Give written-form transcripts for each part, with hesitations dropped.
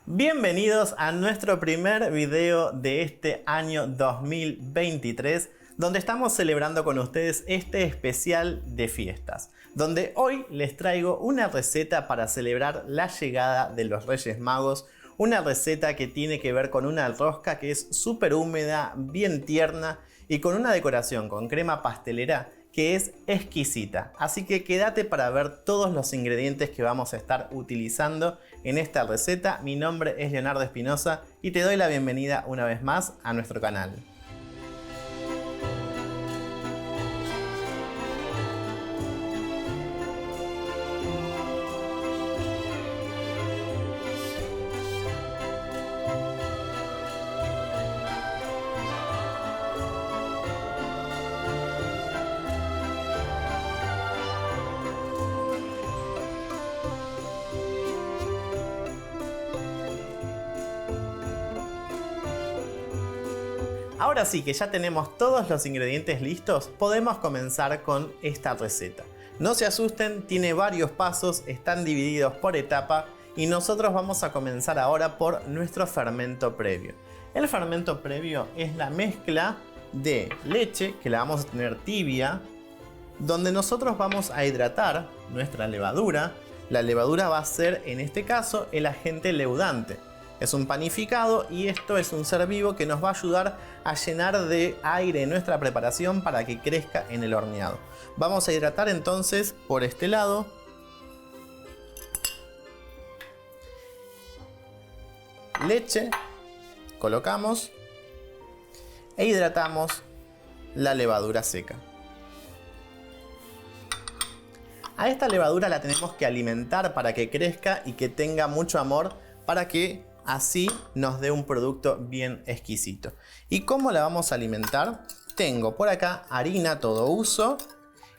Bienvenidos a nuestro primer video de este año 2023, donde estamos celebrando con ustedes este especial de fiestas, donde hoy les traigo una receta para celebrar la llegada de los Reyes Magos, una receta que tiene que ver con una rosca que es súper húmeda, bien tierna y con una decoración con crema pastelera que es exquisita. Así que quédate para ver todos los ingredientes que vamos a estar utilizando en esta receta. Mi nombre es Leonardo Espinosa y te doy la bienvenida una vez más a nuestro canal. Ahora sí que ya tenemos todos los ingredientes listos, podemos comenzar con esta receta. No se asusten, tiene varios pasos, están divididos por etapa y nosotros vamos a comenzar ahora por nuestro fermento previo. El fermento previo es la mezcla de leche, que la vamos a tener tibia, donde nosotros vamos a hidratar nuestra levadura. La levadura va a ser, en este caso, el agente leudante. Es un panificado y esto es un ser vivo que nos va a ayudar a llenar de aire nuestra preparación para que crezca en el horneado. Vamos a hidratar entonces por este lado. Leche, colocamos e hidratamos la levadura seca. A esta levadura la tenemos que alimentar para que crezca y que tenga mucho amor, para que así nos dé un producto bien exquisito. ¿Y cómo la vamos a alimentar? Tengo por acá harina todo uso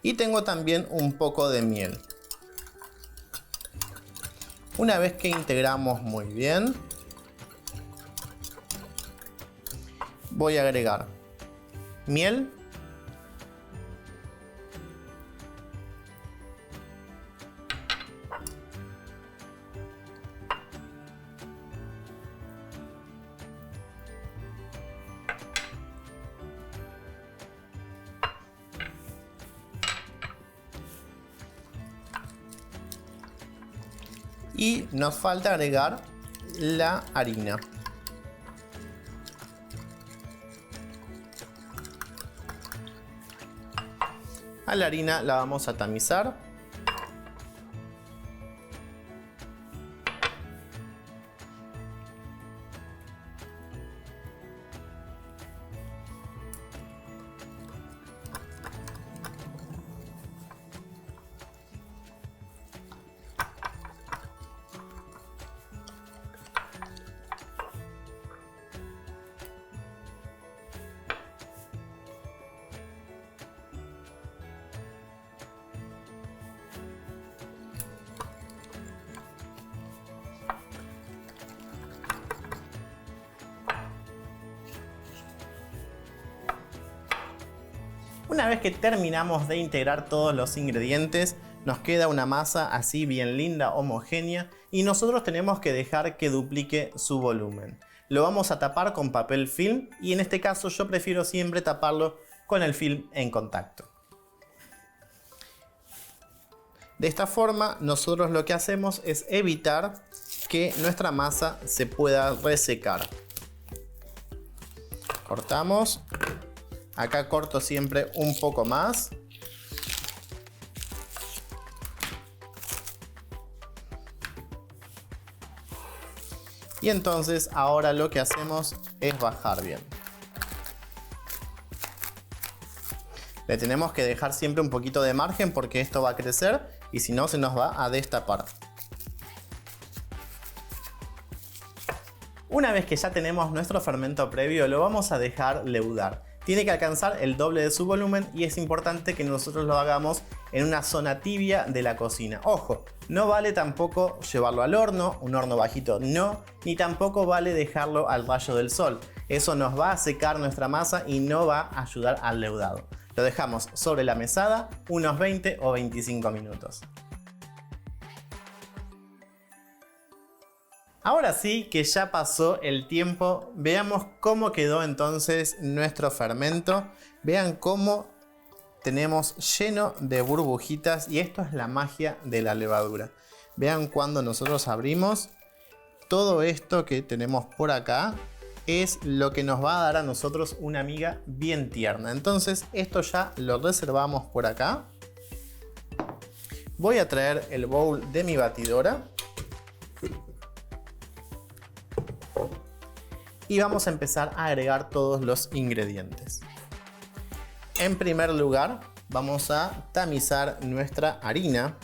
y tengo también un poco de miel. Una vez que integramos muy bien, voy a agregar miel, y nos falta agregar la harina. A la harina la vamos a tamizar. Una vez que terminamos de integrar todos los ingredientes, nos queda una masa así bien linda, homogénea, y nosotros tenemos que dejar que duplique su volumen. Lo vamos a tapar con papel film y en este caso yo prefiero siempre taparlo con el film en contacto. De esta forma nosotros lo que hacemos es evitar que nuestra masa se pueda resecar. Cortamos. Acá corto siempre un poco más. Y entonces ahora lo que hacemos es bajar bien. Le tenemos que dejar siempre un poquito de margen porque esto va a crecer y si no se nos va a destapar. Una vez que ya tenemos nuestro fermento previo, lo vamos a dejar leudar. Tiene que alcanzar el doble de su volumen y es importante que nosotros lo hagamos en una zona tibia de la cocina. Ojo, no vale tampoco llevarlo al horno, un horno bajito no, ni tampoco vale dejarlo al rayo del sol. Eso nos va a secar nuestra masa y no va a ayudar al leudado. Lo dejamos sobre la mesada unos 20 o 25 minutos. Ahora sí que ya pasó el tiempo, veamos cómo quedó entonces nuestro fermento. Vean cómo tenemos lleno de burbujitas y esto es la magia de la levadura. Vean cuando nosotros abrimos, todo esto que tenemos por acá es lo que nos va a dar a nosotros una miga bien tierna. Entonces esto ya lo reservamos por acá. Voy a traer el bowl de mi batidora. Y vamos a empezar a agregar todos los ingredientes. En primer lugar, vamos a tamizar nuestra harina.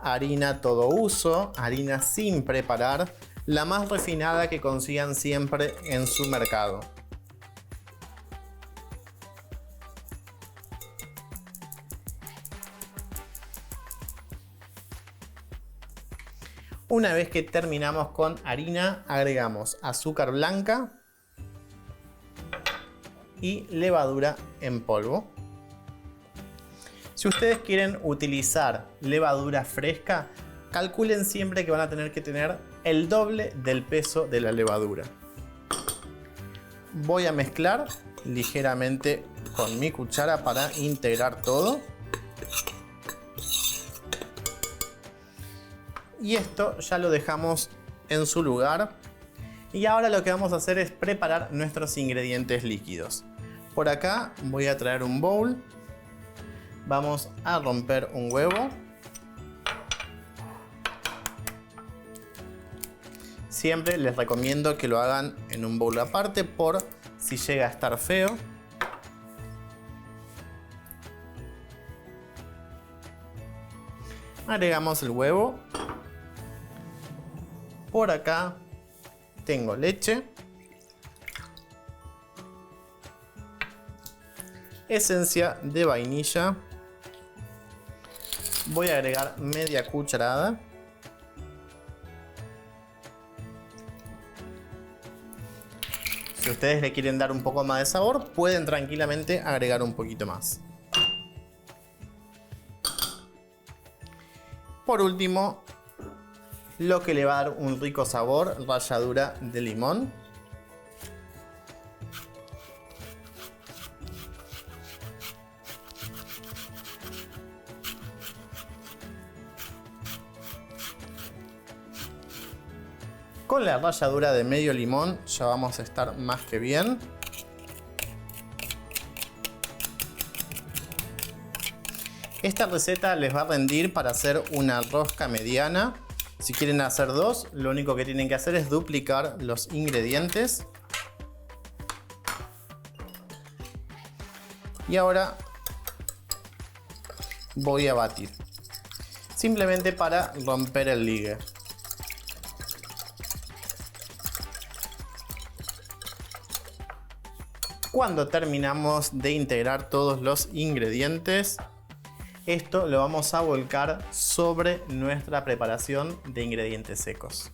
Harina todo uso, harina sin preparar, la más refinada que consigan siempre en su mercado. Una vez que terminamos con harina, agregamos azúcar blanca y levadura en polvo. Si ustedes quieren utilizar levadura fresca, calculen siempre que van a tener que tener el doble del peso de la levadura. Voy a mezclar ligeramente con mi cuchara para integrar todo. Y esto ya lo dejamos en su lugar. Y ahora lo que vamos a hacer es preparar nuestros ingredientes líquidos. Por acá voy a traer un bowl. Vamos a romper un huevo. Siempre les recomiendo que lo hagan en un bowl aparte por si llega a estar feo. Agregamos el huevo. Por acá tengo leche, esencia de vainilla. Voy a agregar media cucharada. Si ustedes le quieren dar un poco más de sabor, pueden tranquilamente agregar un poquito más. Por último, lo que le va a dar un rico sabor, ralladura de limón. Con la ralladura de medio limón ya vamos a estar más que bien. Esta receta les va a rendir para hacer una rosca mediana. Si quieren hacer dos, lo único que tienen que hacer es duplicar los ingredientes. Y ahora voy a batir. Simplemente para romper el ligue. Cuando terminamos de integrar todos los ingredientes, esto lo vamos a volcar sobre nuestra preparación de ingredientes secos.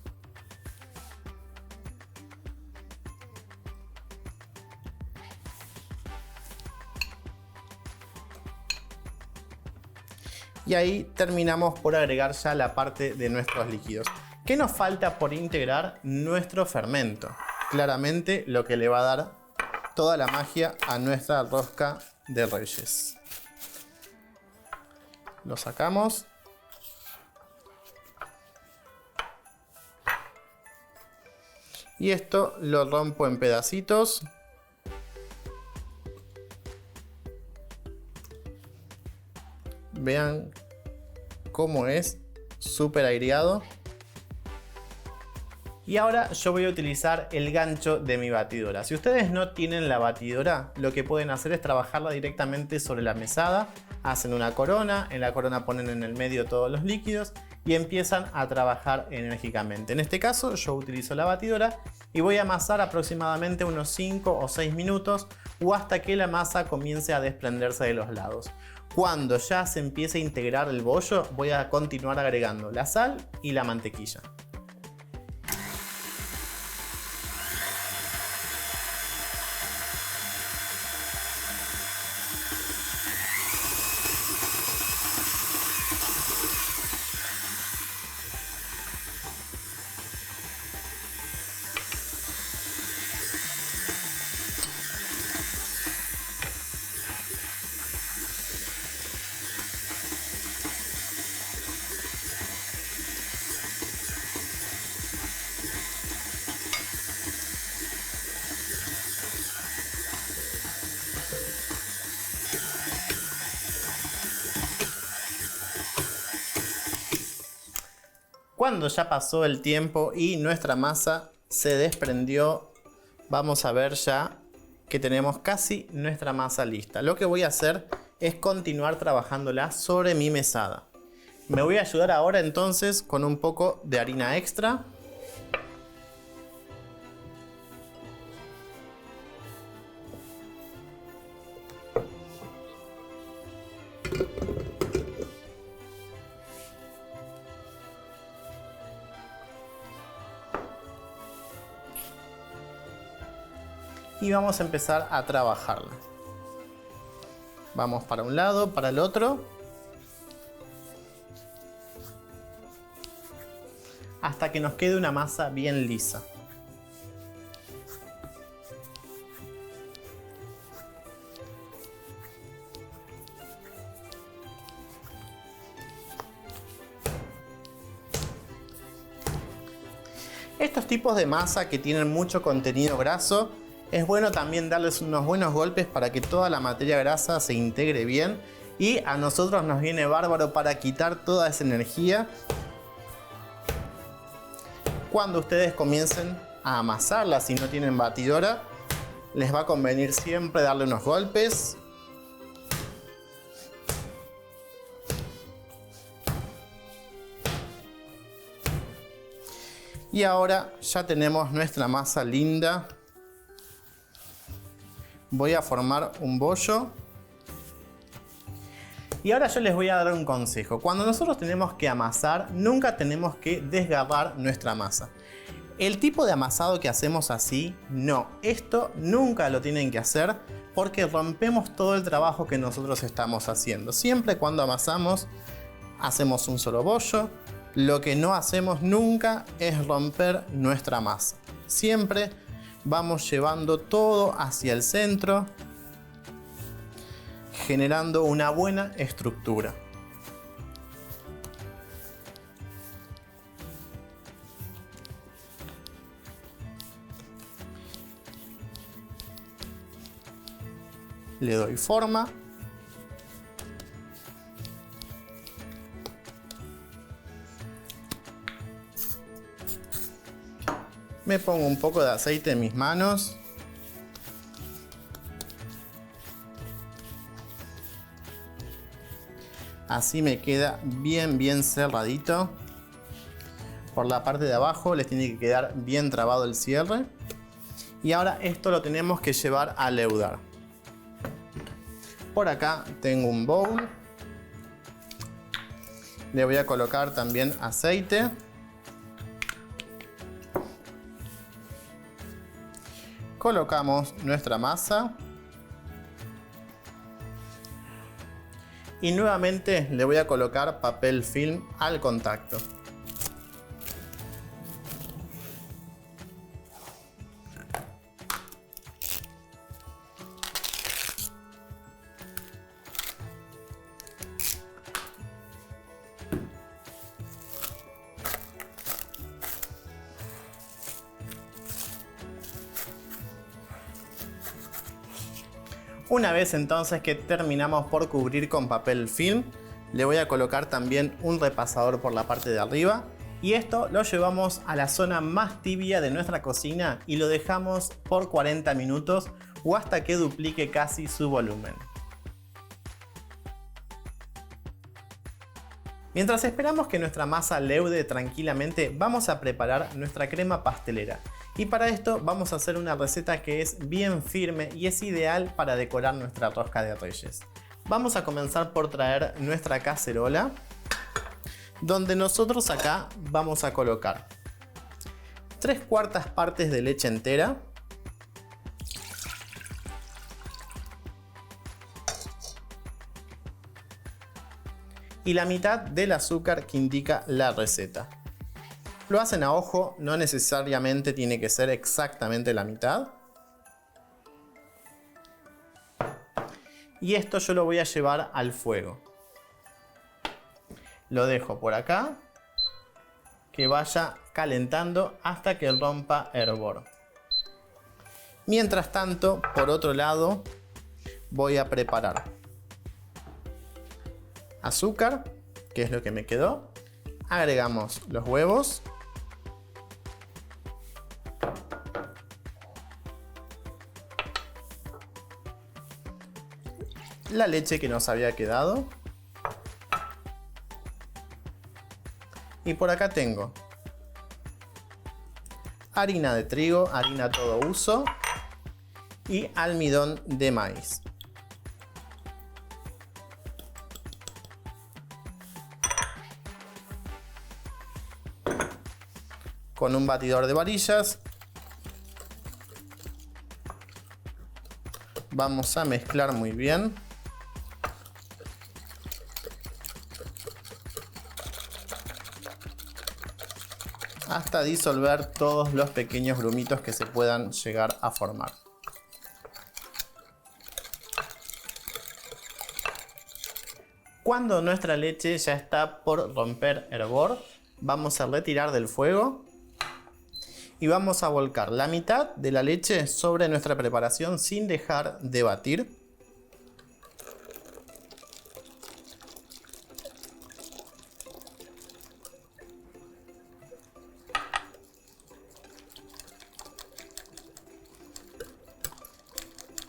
Y ahí terminamos por agregar ya la parte de nuestros líquidos. ¿Qué nos falta por integrar? Nuestro fermento. Claramente lo que le va a dar toda la magia a nuestra rosca de Reyes. Lo sacamos. Y esto lo rompo en pedacitos. Vean cómo es, súper aireado. Y ahora yo voy a utilizar el gancho de mi batidora. Si ustedes no tienen la batidora, lo que pueden hacer es trabajarla directamente sobre la mesada. Hacen una corona, en la corona ponen en el medio todos los líquidos y empiezan a trabajar enérgicamente. En este caso yo utilizo la batidora y voy a amasar aproximadamente unos 5 o 6 minutos o hasta que la masa comience a desprenderse de los lados. Cuando ya se empiece a integrar el bollo, voy a continuar agregando la sal y la mantequilla. Cuando ya pasó el tiempo y nuestra masa se desprendió, vamos a ver ya que tenemos casi nuestra masa lista. Lo que voy a hacer es continuar trabajándola sobre mi mesada. Me voy a ayudar ahora entonces con un poco de harina extra. Y vamos a empezar a trabajarla. Vamos para un lado, para el otro, hasta que nos quede una masa bien lisa. Estos tipos de masa que tienen mucho contenido graso, es bueno también darles unos buenos golpes para que toda la materia grasa se integre bien, y a nosotros nos viene bárbaro para quitar toda esa energía. Cuando ustedes comiencen a amasarla, si no tienen batidora, les va a convenir siempre darle unos golpes. Y ahora ya tenemos nuestra masa linda. Voy a formar un bollo. Y ahora yo les voy a dar un consejo. Cuando nosotros tenemos que amasar, nunca tenemos que desgarrar nuestra masa. El tipo de amasado que hacemos así, no. Esto nunca lo tienen que hacer porque rompemos todo el trabajo que nosotros estamos haciendo. Siempre cuando amasamos, hacemos un solo bollo. Lo que no hacemos nunca es romper nuestra masa. Siempre vamos llevando todo hacia el centro, generando una buena estructura. Le doy forma. Me pongo un poco de aceite en mis manos. Así me queda bien cerradito. Por la parte de abajo les tiene que quedar bien trabado el cierre. Y ahora esto lo tenemos que llevar a leudar. Por acá tengo un bowl. Le voy a colocar también aceite. Colocamos nuestra masa. Y nuevamente le voy a colocar papel film al contacto. Una vez entonces que terminamos por cubrir con papel film, le voy a colocar también un repasador por la parte de arriba, y esto lo llevamos a la zona más tibia de nuestra cocina y lo dejamos por 40 minutos o hasta que duplique casi su volumen. Mientras esperamos que nuestra masa leude tranquilamente, vamos a preparar nuestra crema pastelera. Y para esto vamos a hacer una receta que es bien firme y es ideal para decorar nuestra rosca de reyes. Vamos a comenzar por traer nuestra cacerola, donde nosotros acá vamos a colocar 3/4 partes de leche entera, y la mitad del azúcar que indica la receta. Lo hacen a ojo, no necesariamente tiene que ser exactamente la mitad. Y esto yo lo voy a llevar al fuego. Lo dejo por acá, que vaya calentando hasta que rompa hervor. Mientras tanto, por otro lado, voy a preparar azúcar, que es lo que me quedó, Agregamos los huevos. La leche que nos había quedado. Y por acá tengo harina de trigo, harina todo uso y almidón de maíz. Con un batidor de varillas vamos a mezclar muy bien. Hasta disolver todos los pequeños grumitos que se puedan llegar a formar. Cuando nuestra leche ya está por romper hervor, vamos a retirar del fuego y vamos a volcar la mitad de la leche sobre nuestra preparación sin dejar de batir.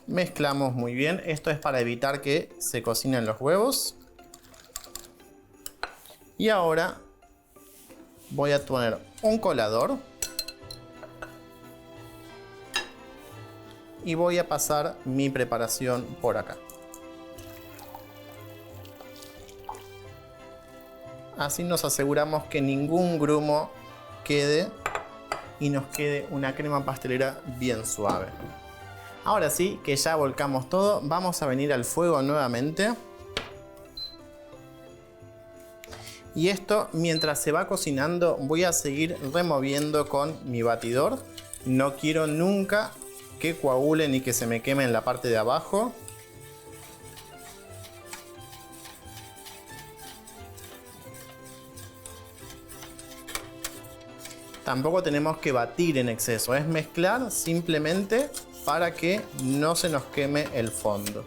Mezclamos muy bien, esto es para evitar que se cocinen los huevos. Y ahora voy a poner un colador y voy a pasar mi preparación por acá. Así nos aseguramos que ningún grumo quede y nos quede una crema pastelera bien suave. Ahora sí, que ya volcamos todo, vamos a venir al fuego nuevamente. Y esto, mientras se va cocinando, voy a seguir removiendo con mi batidor. No quiero nunca que coagule ni que se me queme en la parte de abajo. Tampoco tenemos que batir en exceso, es mezclar simplemente para que no se nos queme el fondo.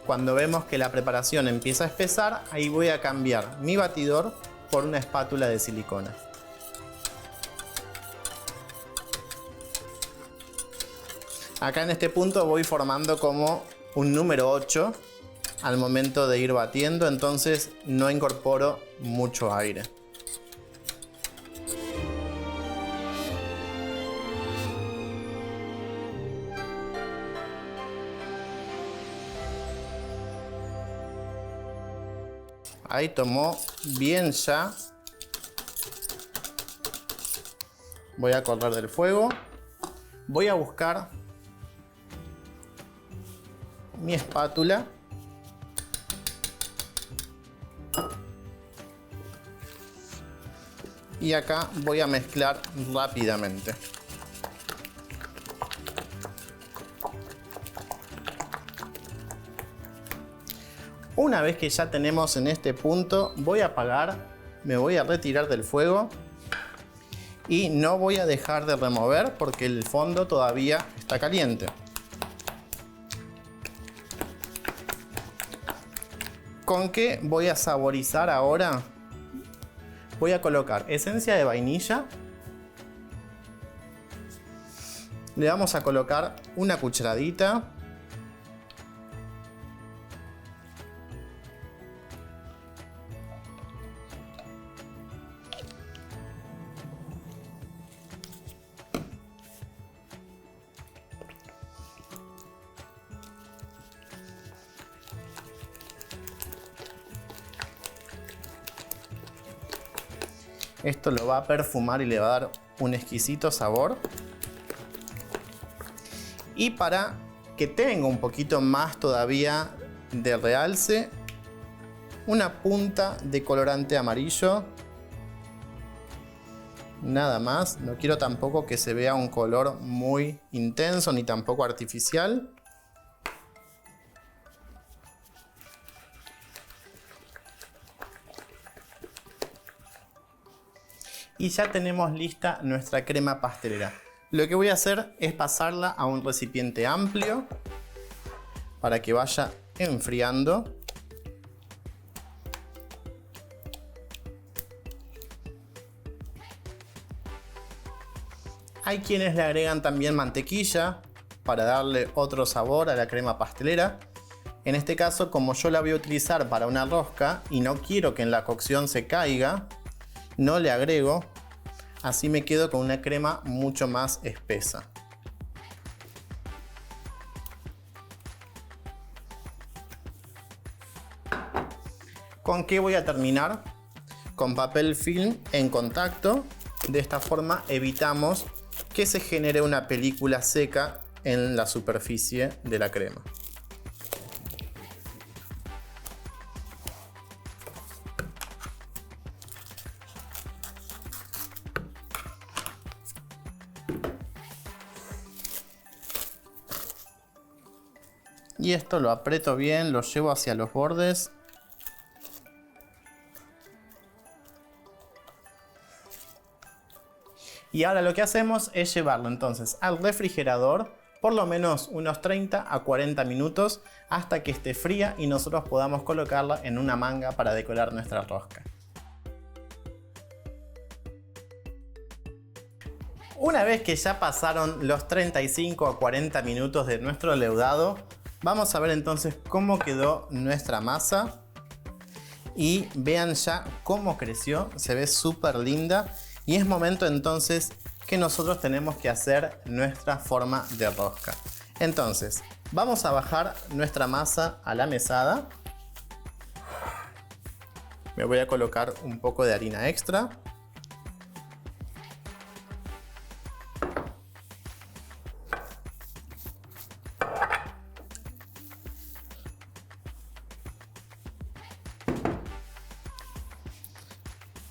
Cuando vemos que la preparación empieza a espesar, ahí voy a cambiar mi batidor por una espátula de silicona. Acá en este punto voy formando como un número 8 al momento de ir batiendo, entonces no incorporo mucho aire. Ahí tomó bien ya. Voy a correr del fuego. Voy a buscar mi espátula. Y acá voy a mezclar rápidamente. Una vez que ya tenemos en este punto, voy a apagar, me voy a retirar del fuego y no voy a dejar de remover porque el fondo todavía está caliente. ¿Con qué voy a saborizar ahora? Voy a colocar esencia de vainilla. Le vamos a colocar una cucharadita. Esto lo va a perfumar y le va a dar un exquisito sabor. Y para que tenga un poquito más todavía de realce, una punta de colorante amarillo. Nada más, no quiero tampoco que se vea un color muy intenso ni tampoco artificial. Y ya tenemos lista nuestra crema pastelera. Lo que voy a hacer es pasarla a un recipiente amplio para que vaya enfriando. Hay quienes le agregan también mantequilla para darle otro sabor a la crema pastelera. En este caso, como yo la voy a utilizar para una rosca y no quiero que en la cocción se caiga, no le agrego. Así me quedo con una crema mucho más espesa. ¿Con qué voy a terminar? Con papel film en contacto. De esta forma evitamos que se genere una película seca en la superficie de la crema. Y esto lo aprieto bien, lo llevo hacia los bordes. Y ahora lo que hacemos es llevarlo entonces al refrigerador por lo menos unos 30 a 40 minutos hasta que esté fría y nosotros podamos colocarla en una manga para decorar nuestra rosca. Una vez que ya pasaron los 35 a 40 minutos de nuestro leudado, vamos a ver entonces cómo quedó nuestra masa. Y vean ya cómo creció, se ve súper linda. Y es momento entonces que nosotros tenemos que hacer nuestra forma de rosca. Entonces, vamos a bajar nuestra masa a la mesada. Me voy a colocar un poco de harina extra.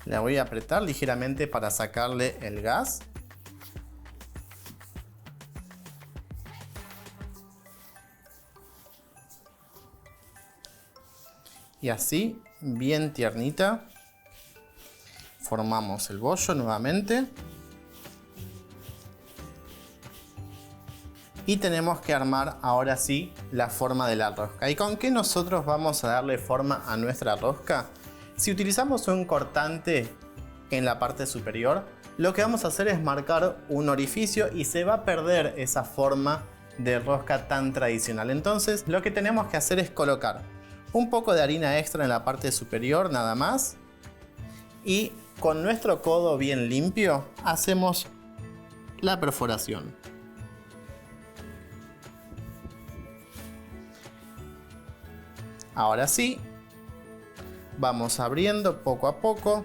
La voy a apretar ligeramente para sacarle el gas. Y así, bien tiernita, formamos el bollo nuevamente. Y tenemos que armar ahora sí la forma de la rosca. ¿Y con qué nosotros vamos a darle forma a nuestra rosca? Si utilizamos un cortante en la parte superior, lo que vamos a hacer es marcar un orificio y se va a perder esa forma de rosca tan tradicional. Entonces lo que tenemos que hacer es colocar un poco de harina extra en la parte superior nada más, y con nuestro codo bien limpio hacemos la perforación. Ahora sí, vamos abriendo poco a poco.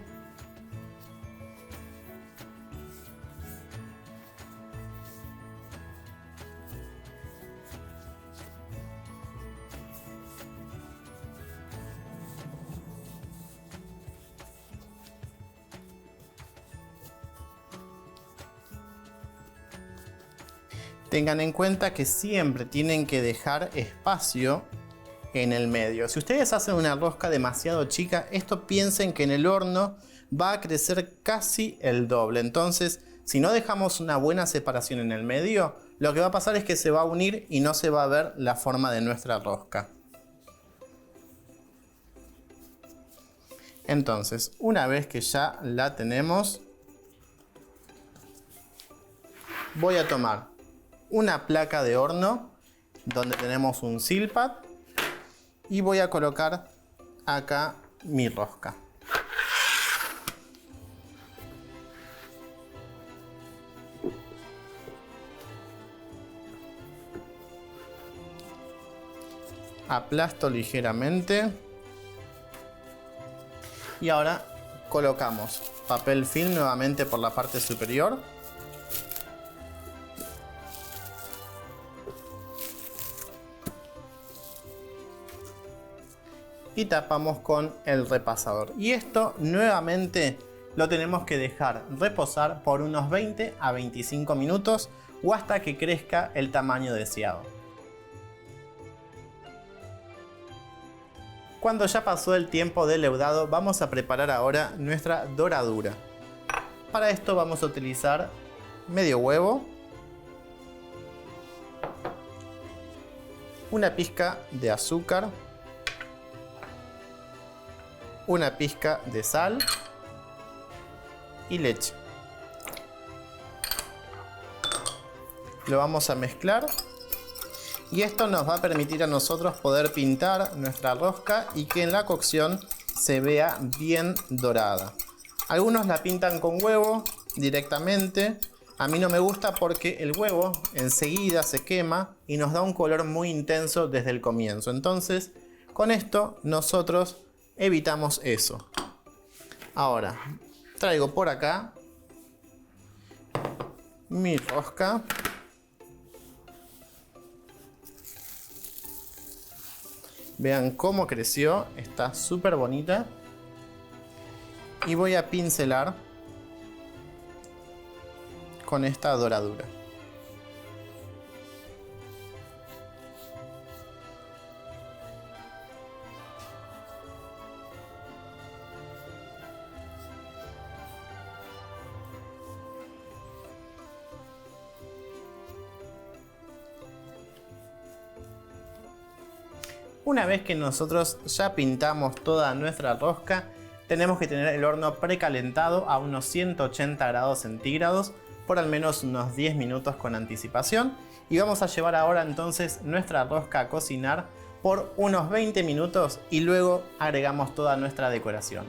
Tengan en cuenta que siempre tienen que dejar espacio en el medio. Si ustedes hacen una rosca demasiado chica, esto piensen que en el horno va a crecer casi el doble. Entonces, si no dejamos una buena separación en el medio, lo que va a pasar es que se va a unir y no se va a ver la forma de nuestra rosca. Entonces, una vez que ya la tenemos, voy a tomar una placa de horno donde tenemos un silpat y voy a colocar acá mi rosca. Aplasto ligeramente y ahora colocamos papel film nuevamente por la parte superior. Y tapamos con el repasador. Y esto nuevamente lo tenemos que dejar reposar por unos 20 a 25 minutos o hasta que crezca el tamaño deseado. Cuando ya pasó el tiempo del leudado, vamos a preparar ahora nuestra doradura. Para esto vamos a utilizar medio huevo, una pizca de azúcar, una pizca de sal y leche. Lo vamos a mezclar. Y esto nos va a permitir a nosotros poder pintar nuestra rosca y que en la cocción se vea bien dorada. Algunos la pintan con huevo directamente. A mí no me gusta porque el huevo enseguida se quema y nos da un color muy intenso desde el comienzo. Entonces, con esto nosotros evitamos eso. Ahora, traigo por acá mi rosca. Vean cómo creció, está súper bonita. Y voy a pincelar con esta doradura. Una vez que nosotros ya pintamos toda nuestra rosca, tenemos que tener el horno precalentado a unos 180 grados centígrados por al menos unos 10 minutos con anticipación. Y vamos a llevar ahora entonces nuestra rosca a cocinar por unos 20 minutos y luego agregamos toda nuestra decoración.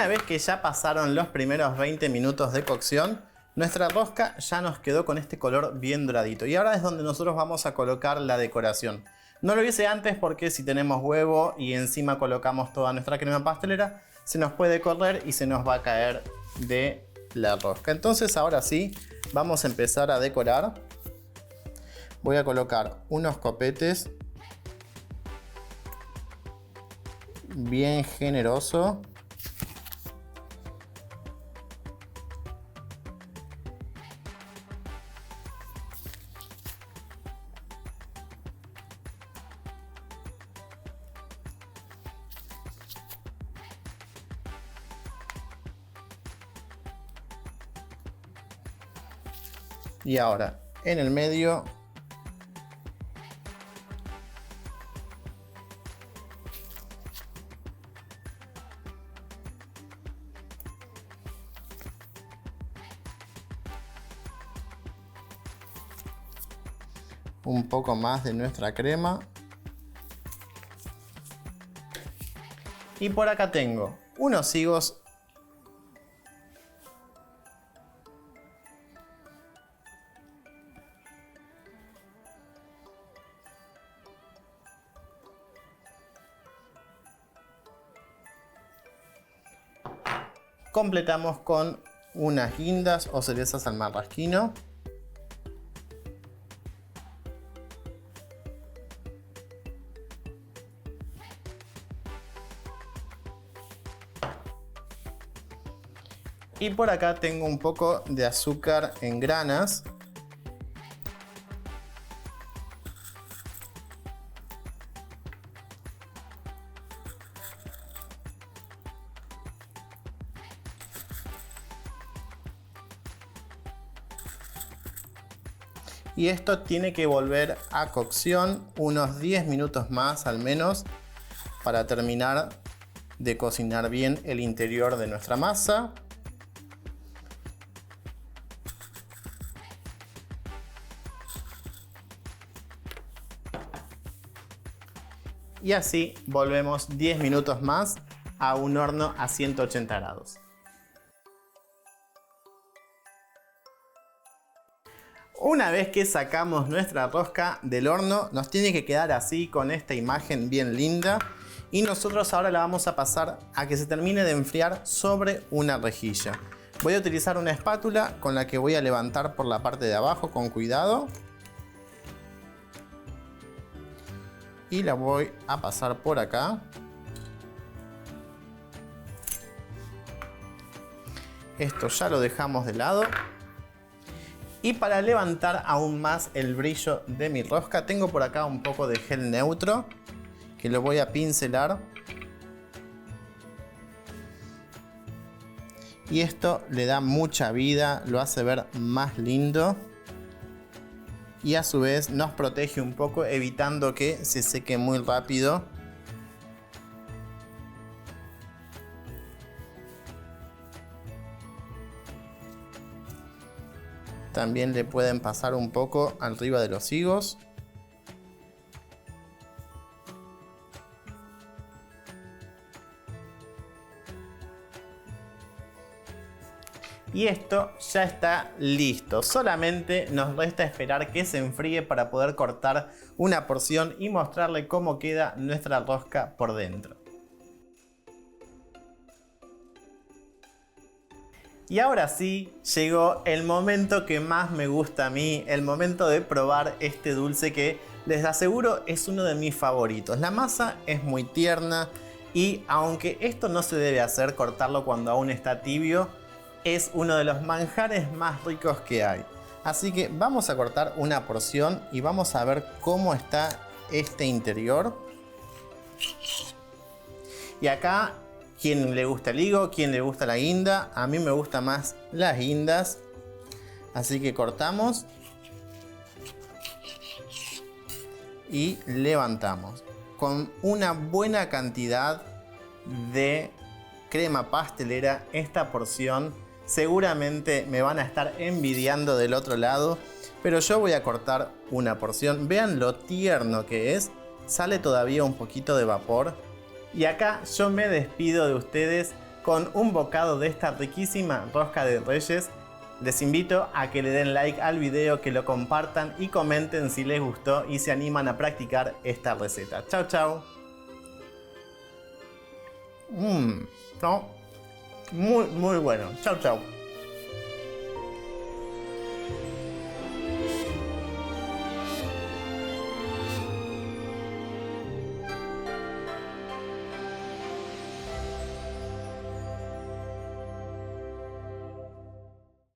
Una vez que ya pasaron los primeros 20 minutos de cocción, nuestra rosca ya nos quedó con este color bien doradito. Y ahora es donde nosotros vamos a colocar la decoración. No lo hice antes porque si tenemos huevo y encima colocamos toda nuestra crema pastelera, se nos puede correr y se nos va a caer de la rosca. Entonces ahora sí, vamos a empezar a decorar. Voy a colocar unos copetes bien generosos. Y ahora en el medio un poco más de nuestra crema. Y por acá tengo unos higos completamos con unas guindas o cerezas al marrasquino. Y por acá tengo un poco de azúcar en granas. Y esto tiene que volver a cocción unos 10 minutos más al menos para terminar de cocinar bien el interior de nuestra masa. Y así volvemos 10 minutos más a un horno a 180 grados. Una vez que sacamos nuestra rosca del horno, nos tiene que quedar así con esta imagen bien linda. Y nosotros ahora la vamos a pasar a que se termine de enfriar sobre una rejilla. Voy a utilizar una espátula con la que voy a levantar por la parte de abajo con cuidado. Y la voy a pasar por acá. Esto ya lo dejamos de lado. Y para levantar aún más el brillo de mi rosca, tengo por acá un poco de gel neutro que lo voy a pincelar. Y esto le da mucha vida, lo hace ver más lindo. Y a su vez nos protege un poco, evitando que se seque muy rápido. También le pueden pasar un poco arriba de los higos. Y esto ya está listo. Solamente nos resta esperar que se enfríe para poder cortar una porción y mostrarle cómo queda nuestra rosca por dentro. Y ahora sí, llegó el momento que más me gusta a mí, el momento de probar este dulce que les aseguro es uno de mis favoritos. La masa es muy tierna y aunque esto no se debe hacer, cortarlo cuando aún está tibio, es uno de los manjares más ricos que hay. Así que vamos a cortar una porción y vamos a ver cómo está este interior. Y acá, ¿quién le gusta el higo? ¿Quién le gusta la guinda? A mí me gusta más las guindas. Así que cortamos. Y levantamos. Con una buena cantidad de crema pastelera, esta porción seguramente me van a estar envidiando del otro lado. Pero yo voy a cortar una porción. Vean lo tierno que es. Sale todavía un poquito de vapor. Y acá yo me despido de ustedes con un bocado de esta riquísima rosca de Reyes. Les invito a que le den like al video, que lo compartan y comenten si les gustó y se animan a practicar esta receta. Chau, chau. No, muy bueno. Chau, chau.